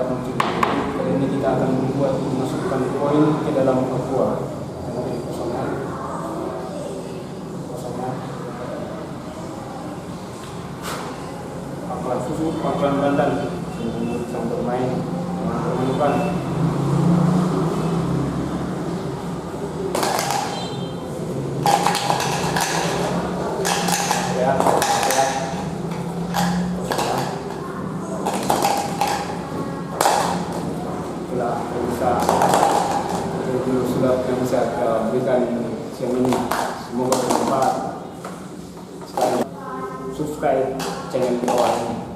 warahmatullahi wabarakatuh. Kali ini kita akan membuat memasukkan koin ke dalam aqua. Kemudian kosongkan pakuan susu, pakuan bandan yang bermain dengan perlindungan. Sudah yang bisa berikan siang ini, semoga bermanfaat. Sekarang subscribe channel di bawah ini.